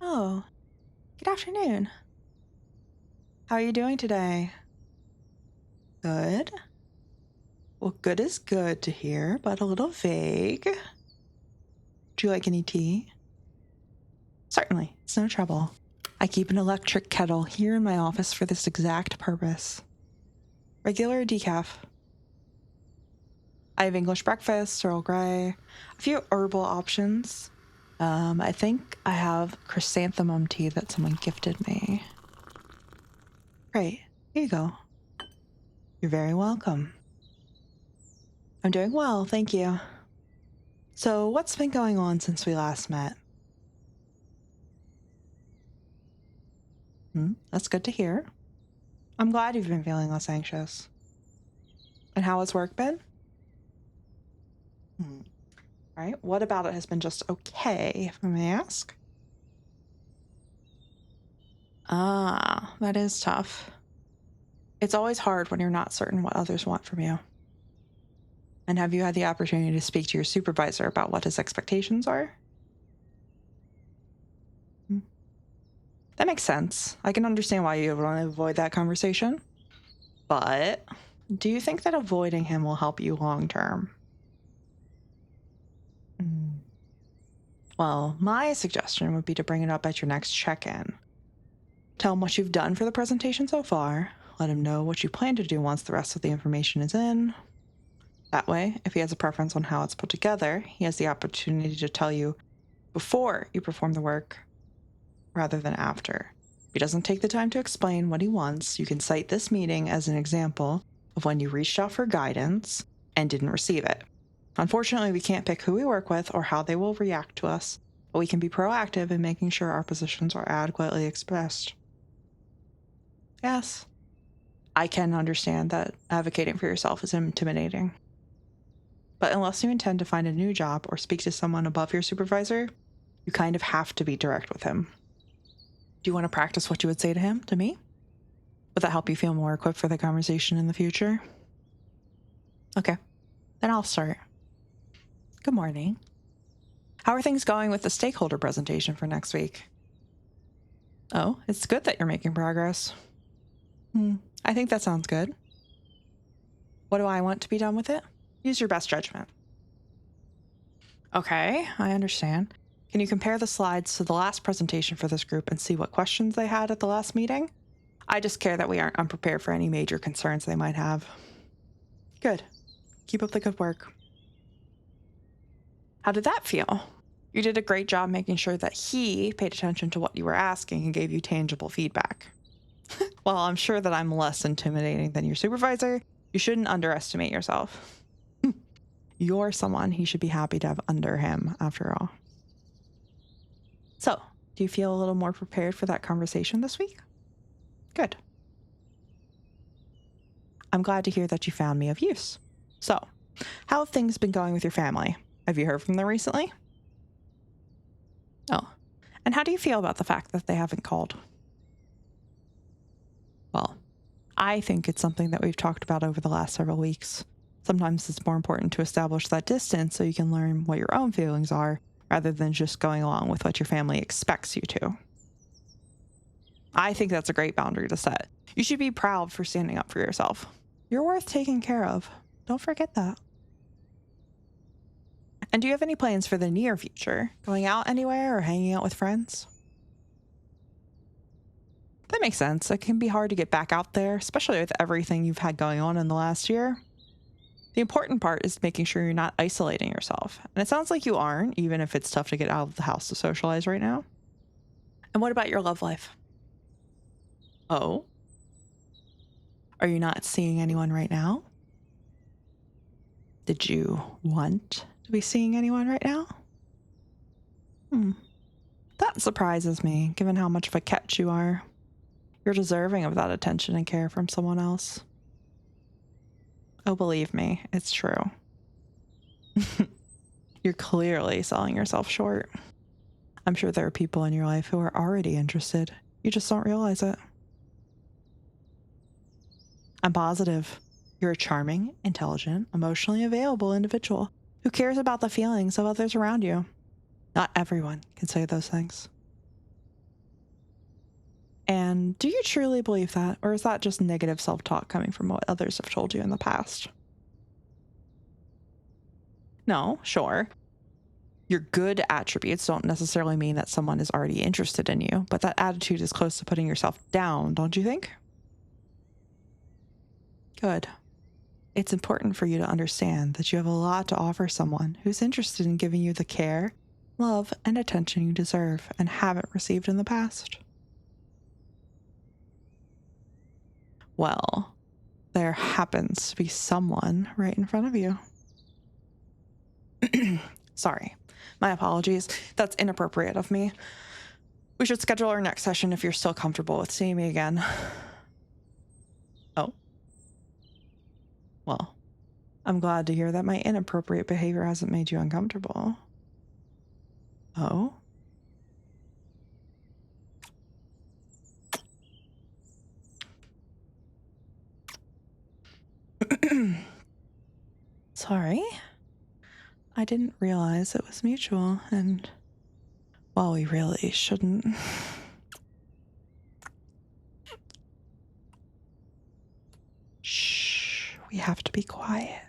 Oh, good afternoon. How are you doing today? Good. Well, good is good to hear, but a little vague. Do you like any tea? Certainly, it's no trouble. I keep an electric kettle here in my office for this exact purpose. Regular or decaf? I have English breakfast, Earl Grey, a few herbal options. I think I have chrysanthemum tea that someone gifted me. Great. Here you go. You're very welcome. I'm doing well, thank you. So, what's been going on since we last met? That's good to hear. I'm glad you've been feeling less anxious. And how has work been? Hmm. Right. What about it has been just okay, if I may ask? Ah, that is tough. It's always hard when you're not certain what others want from you. And have you had the opportunity to speak to your supervisor about what his expectations are? Hmm. That makes sense. I can understand why you would want to avoid that conversation. But do you think that avoiding him will help you long term? Mm. Well, my suggestion would be to bring it up at your next check in. Tell him what you've done for the presentation so far. Let him know what you plan to do once the rest of the information is in. That way, if he has a preference on how it's put together, he has the opportunity to tell you before you perform the work rather than after. If he doesn't take the time to explain what he wants, you can cite this meeting as an example of when you reached out for guidance and didn't receive it. Unfortunately, we can't pick who we work with or how they will react to us, but we can be proactive in making sure our positions are adequately expressed. Yes, I can understand that advocating for yourself is intimidating. But unless you intend to find a new job or speak to someone above your supervisor, you kind of have to be direct with him. Do you want to practice what you would say to him, to me? Would that help you feel more equipped for the conversation in the future? Okay, then I'll start. Good morning. How are things going with the stakeholder presentation for next week? Oh, it's good that you're making progress. I think that sounds good. What do I want to be done with it? Use your best judgment. Okay, I understand. Can you compare the slides to the last presentation for this group and see what questions they had at the last meeting? I just care that we aren't unprepared for any major concerns they might have. Good. Keep up the good work. How did that feel? You did a great job making sure that he paid attention to what you were asking and gave you tangible feedback. Well, I'm sure that I'm less intimidating than your supervisor. You shouldn't underestimate yourself. You're someone he should be happy to have under him, after all. So, do you feel a little more prepared for that conversation this week? Good. I'm glad to hear that you found me of use. So, how have things been going with your family? Have you heard from them recently? Oh, and how do you feel about the fact that they haven't called? Well, I think it's something that we've talked about over the last several weeks. Sometimes it's more important to establish that distance so you can learn what your own feelings are rather than just going along with what your family expects you to. I think that's a great boundary to set. You should be proud for standing up for yourself. You're worth taking care of. Don't forget that. And do you have any plans for the near future? Going out anywhere or hanging out with friends? That makes sense. It can be hard to get back out there, especially with everything you've had going on in the last year. The important part is making sure you're not isolating yourself. And it sounds like you aren't, even if it's tough to get out of the house to socialize right now. And what about your love life? Oh, are you not seeing anyone right now? Did you want to be seeing anyone right now? That surprises me, given how much of a catch you are. You're deserving of that attention and care from someone else. Oh, believe me, it's true. You're clearly selling yourself short. I'm sure there are people in your life who are already interested. You just don't realize it. I'm positive. You're a charming, intelligent, emotionally available individual who cares about the feelings of others around you. Not everyone can say those things. And do you truly believe that? Or is that just negative self-talk coming from what others have told you in the past? No, sure. Your good attributes don't necessarily mean that someone is already interested in you, but that attitude is close to putting yourself down, don't you think? Good. It's important for you to understand that you have a lot to offer someone who's interested in giving you the care, love, and attention you deserve and haven't received in the past. Well, there happens to be someone right in front of you. Sorry. My apologies. That's inappropriate of me. We should schedule our next session if you're still comfortable with seeing me again. Oh, well, I'm glad to hear that my inappropriate behavior hasn't made you uncomfortable. Oh? Sorry. I didn't realize it was mutual, and, well, we really shouldn't. Shh, we have to be quiet.